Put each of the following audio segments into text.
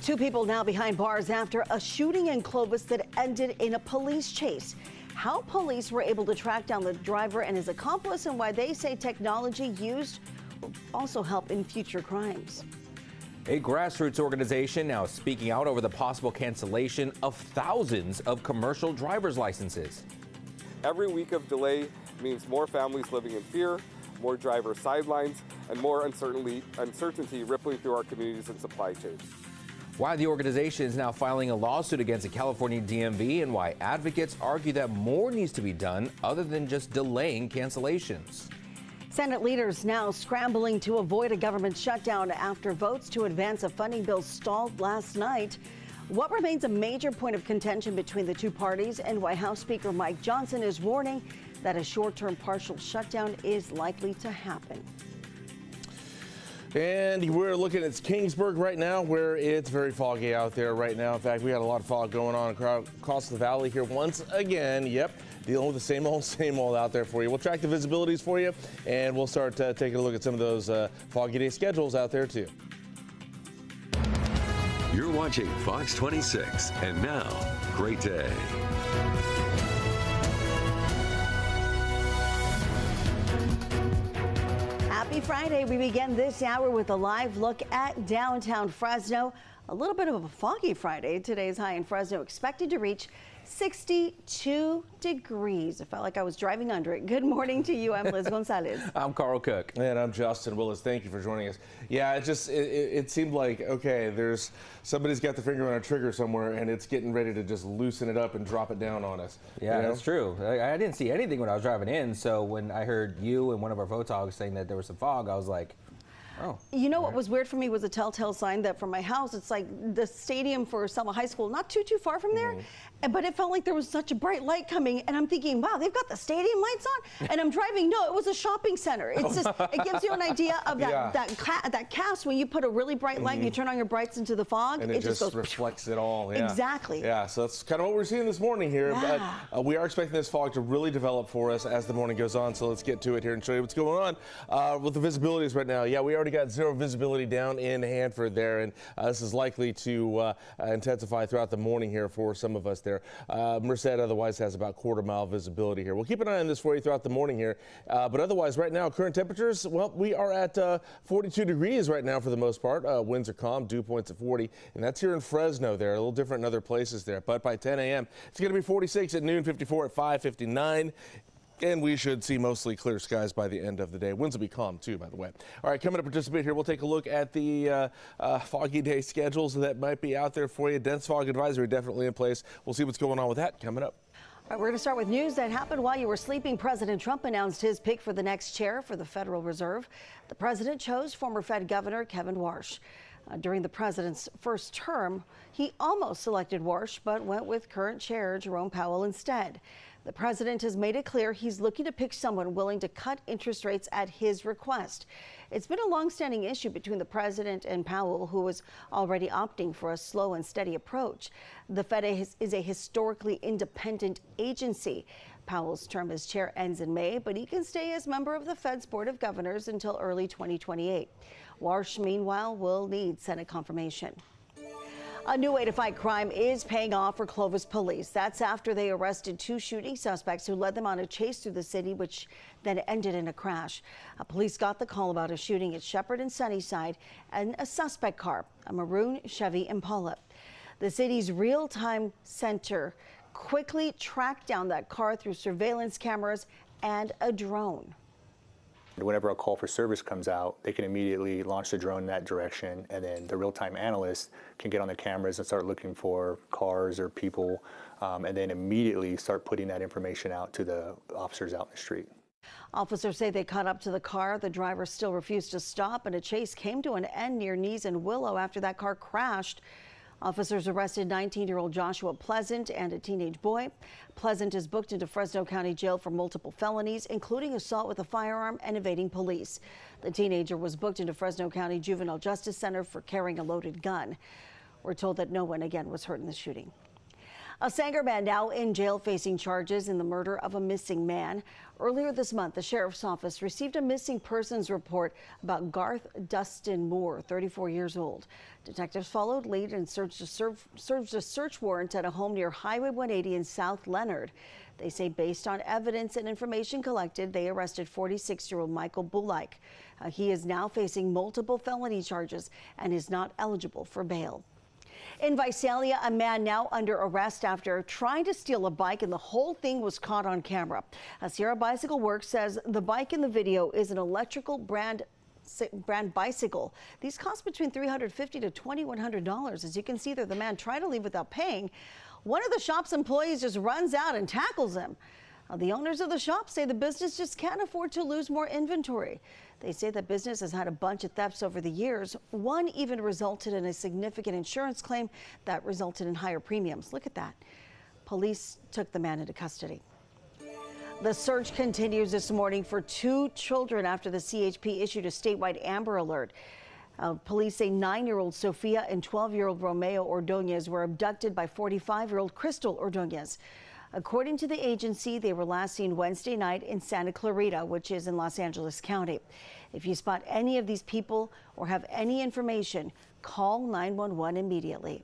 Two people now behind bars after a shooting in Clovis that ended in a police chase. How police were able to track down the driver and his accomplice, and why they say technology used will also help in future crimes. A grassroots organization now speaking out over the possible cancellation of thousands of commercial driver's licenses. Every week of delay means more families living in fear, more driver sidelines, and more uncertainty rippling through our communities and supply chains. Why the organization is now filing a lawsuit against the California DMV, and why advocates argue that more needs to be done other than just delaying cancellations. Senate leaders now scrambling to avoid a government shutdown after votes to advance a funding bill stalled last night. What remains a major point of contention between the two parties, and why House Speaker Mike Johnson is warning that a short-term partial shutdown is likely to happen. And we're looking at Kingsburg right now, where it's very foggy out there right now. In fact, we got a lot of fog going on across the valley here once again. Yep, dealing with the same old out there for you. We'll track the visibilities for you, and we'll start taking a look at some of those foggy day schedules out there too. You're watching Fox 26, and now, great day. Happy Friday. We begin this hour with a live look at downtown Fresno. A little bit of a foggy Friday. Today's high in Fresno expected to reach 62 degrees. It felt like I was driving under it. Good morning to you. I'm Liz Gonzalez. I'm Carl Cook. And I'm Justin Willis. Thank you for joining us. Yeah, it seemed like, okay, somebody's got the finger on a trigger somewhere, and it's getting ready to just loosen it up and drop it down on us. Yeah, you know? That's true. I didn't see anything when I was driving in, so when I heard you and one of our photographers saying that there was some fog, I was like, oh. You know what was weird for me was a telltale sign that from my house, it's like the stadium for Selma High School, not too far from there, but it felt like there was such a bright light coming, and I'm thinking, wow, they've got the stadium lights on, and I'm driving. No, it was a shopping center. It's just, it gives you an idea of that cast when you put a really bright light and you turn on your brights into the fog, and it just goes, reflects it all. Yeah. Exactly. Yeah, so that's kind of what we're seeing this morning here, but we are expecting this fog to really develop for us as the morning goes on, so let's get to it here and show you what's going on with the visibilities right now. Yeah, we already got zero visibility down in Hanford there, and this is likely to intensify throughout the morning here for some of us there. Merced otherwise has about quarter-mile visibility here. We'll keep an eye on this for you throughout the morning here, but otherwise right now, current temperatures, well, we are at 42 degrees right now for the most part. Winds are calm, dew points at 40, and that's here in Fresno there, a little different in other places there, but by 10 a.m. it's going to be 46 at noon, 54 at 5:59. And we should see mostly clear skies by the end of the day. Winds will be calm, too, by the way. All right, coming to participate here, we'll take a look at the foggy day schedules that might be out there for you. Dense fog advisory definitely in place. We'll see what's going on with that coming up. All right, we're going to start with news that happened while you were sleeping. President Trump announced his pick for the next chair for the Federal Reserve. The president chose former Fed Governor Kevin Warsh. During the president's first term, he almost selected Warsh, but went with current chair Jerome Powell instead. The president has made it clear he's looking to pick someone willing to cut interest rates at his request. It's been a long-standing issue between the president and Powell, who was already opting for a slow and steady approach. The Fed is a historically independent agency. Powell's term as chair ends in May, but he can stay as member of the Fed's Board of Governors until early 2028. Warsh, meanwhile, will need Senate confirmation. A new way to fight crime is paying off for Clovis police. That's after they arrested two shooting suspects who led them on a chase through the city, which then ended in a crash. Police got the call about a shooting at Shepherd and Sunnyside and a suspect car, a maroon Chevy Impala. The city's real-time center quickly tracked down that car through surveillance cameras and a drone. Whenever a call for service comes out, they can immediately launch the drone in that direction, and then the real-time analysts can get on the cameras and start looking for cars or people, and then immediately start putting that information out to the officers out in the street. Officers say they caught up to the car. The driver still refused to stop, and a chase came to an end near Nees and Willow after that car crashed. Officers arrested 19-year-old Joshua Pleasant and a teenage boy. Pleasant is booked into Fresno County Jail for multiple felonies, including assault with a firearm and evading police. The teenager was booked into Fresno County Juvenile Justice Center for carrying a loaded gun. We're told that no one, again, was hurt in the shooting. A Sanger man now in jail facing charges in the murder of a missing man. Earlier this month, the sheriff's office received a missing persons report about Garth Dustin Moore, 34 years old. Detectives followed lead and served a search warrant at a home near Highway 180 in South Leonard. They say based on evidence and information collected, they arrested 46-year-old Michael Bulike. He is now facing multiple felony charges and is not eligible for bail. In Visalia, a man now under arrest after trying to steal a bike, and the whole thing was caught on camera. Sierra Bicycle Works says the bike in the video is an electrical brand bicycle. These cost between $350 to $2,100. As you can see there, the man tried to leave without paying. One of the shop's employees just runs out and tackles him. The owners of the shop say the business just can't afford to lose more inventory. They say the business has had a bunch of thefts over the years. One even resulted in a significant insurance claim that resulted in higher premiums. Look at that. Police took the man into custody. The search continues this morning for 2 children after the CHP issued a statewide Amber Alert. Police say 9-year-old Sophia and 12-year-old Romeo Ordonez were abducted by 45-year-old Crystal Ordonez. According to the agency, they were last seen Wednesday night in Santa Clarita, which is in Los Angeles County. If you spot any of these people or have any information, call 911 immediately.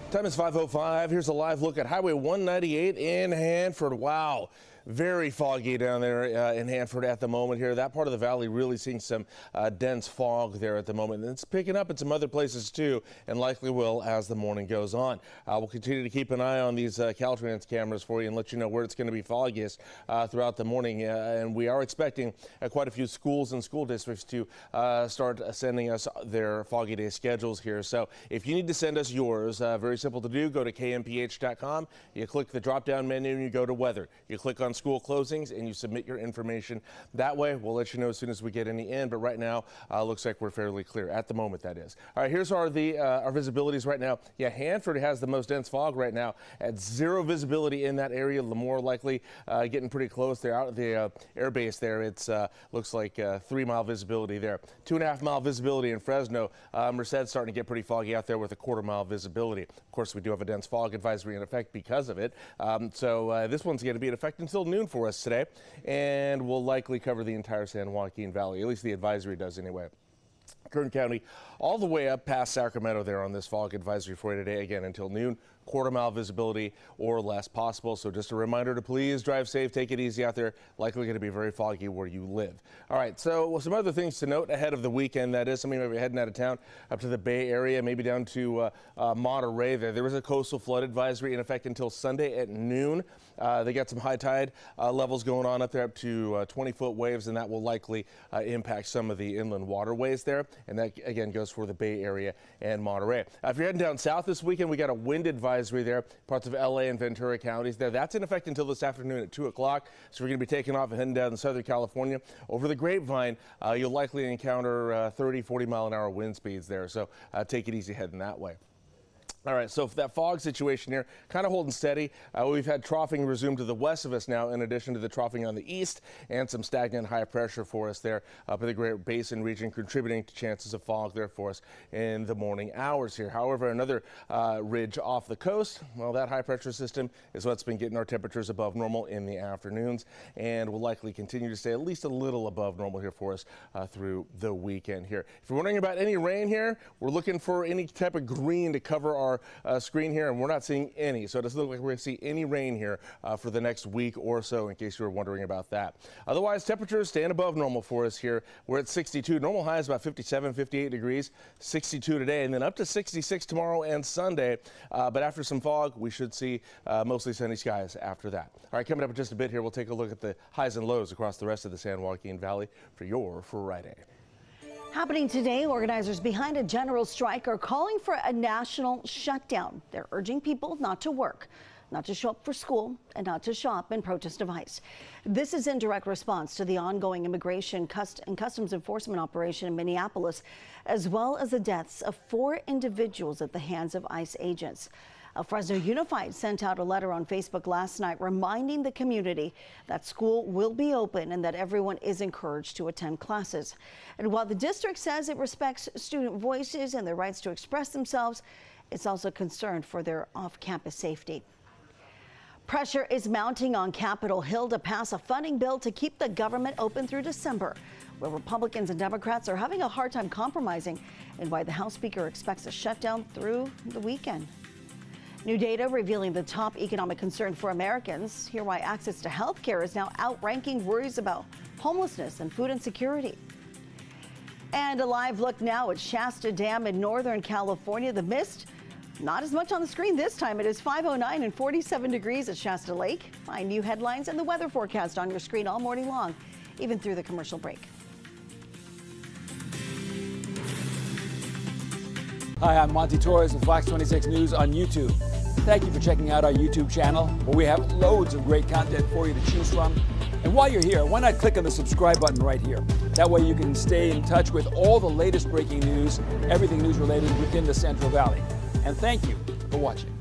Time is 5:05. Here's a live look at Highway 198 in Hanford. Wow. Very foggy down there in Hanford at the moment here. That part of the valley really seeing some dense fog there at the moment. And it's picking up in some other places too, and likely will as the morning goes on. We'll continue to keep an eye on these Caltrans cameras for you and let you know where it's going to be foggiest throughout the morning. And we are expecting quite a few schools and school districts to start sending us their foggy day schedules here. So if you need to send us yours, very simple to do. Go to kmph.com. You click the drop-down menu and you go to weather. You click on school closings and you submit your information that way. We'll let you know as soon as we get any in, but right now looks like we're fairly clear at the moment, that is. All right, here's our visibilities right now. Yeah, Hanford has the most dense fog right now at 0 visibility in that area. Lemoore likely getting pretty close. They're out at the air base there. It's looks like 3-mile visibility there. 2.5-mile visibility in Fresno. Merced's starting to get pretty foggy out there with a 1/4-mile visibility. Of course, we do have a dense fog advisory in effect because of it. So this one's going to be in effect until noon for us today, and will likely cover the entire San Joaquin Valley. At least the advisory does anyway. Kern County all the way up past Sacramento there on this fog advisory for you today, again until noon. 1/4-mile visibility or less possible. So just a reminder to please drive safe, take it easy out there. Likely going to be very foggy where you live. All right, so some other things to note ahead of the weekend. That is, some of you might be heading out of town up to the Bay Area, maybe down to Monterey. There was a coastal flood advisory in effect until Sunday at noon. They got some high tide levels going on up there up to 20-foot waves, and that will likely impact some of the inland waterways there. And that again goes for the Bay Area and Monterey. If you're heading down south this weekend, we got a wind advisory there, parts of LA and Ventura counties there. That's in effect until this afternoon at 2 o'clock. So we're going to be taking off and heading down to Southern California. Over the Grapevine, you'll likely encounter 30, 40-mile-an-hour wind speeds there. So take it easy heading that way. All right, so for that fog situation here, kind of holding steady. We've had troughing resume to the west of us now, in addition to the troughing on the east, and some stagnant high pressure for us there up in the Great Basin region, contributing to chances of fog there for us in the morning hours here. However, another ridge off the coast, well, that high pressure system is what's been getting our temperatures above normal in the afternoons, and will likely continue to stay at least a little above normal here for us through the weekend here. If you're wondering about any rain here, we're looking for any type of green to cover our screen here, and we're not seeing any. So it doesn't look like we're going to see any rain here for the next week or so, in case you were wondering about that. Otherwise, temperatures staying above normal for us here. We're at 62. Normal high is about 57, 58 degrees. 62 today, and then up to 66 tomorrow and Sunday. But after some fog, we should see mostly sunny skies after that. All right, coming up in just a bit here, we'll take a look at the highs and lows across the rest of the San Joaquin Valley for your Friday. Happening today, organizers behind a general strike are calling for a national shutdown. They're urging people not to work, not to show up for school, and not to shop in protest of ICE. This is in direct response to the ongoing immigration and customs enforcement operation in Minneapolis, as well as the deaths of 4 individuals at the hands of ICE agents. Fresno Unified sent out a letter on Facebook last night reminding the community that school will be open and that everyone is encouraged to attend classes. And while the district says it respects student voices and their rights to express themselves, It's also concerned for their off-campus safety. Pressure is mounting on Capitol Hill to pass a funding bill to keep the government open through December, where Republicans and Democrats are having a hard time compromising, and why the House Speaker expects a shutdown through the weekend. New data revealing the top economic concern for Americans. Hear why access to health care is now outranking worries about homelessness and food insecurity. And a live look now at Shasta Dam in Northern California. The mist, not as much on the screen this time. It is 5:09 and 47 degrees at Shasta Lake. Find new headlines and the weather forecast on your screen all morning long, even through the commercial break. Hi, I'm Monty Torres with Fox 26 News on YouTube. Thank you for checking out our YouTube channel, where we have loads of great content for you to choose from. And while you're here, why not click on the subscribe button right here? That way you can stay in touch with all the latest breaking news, everything news related within the Central Valley. And thank you for watching.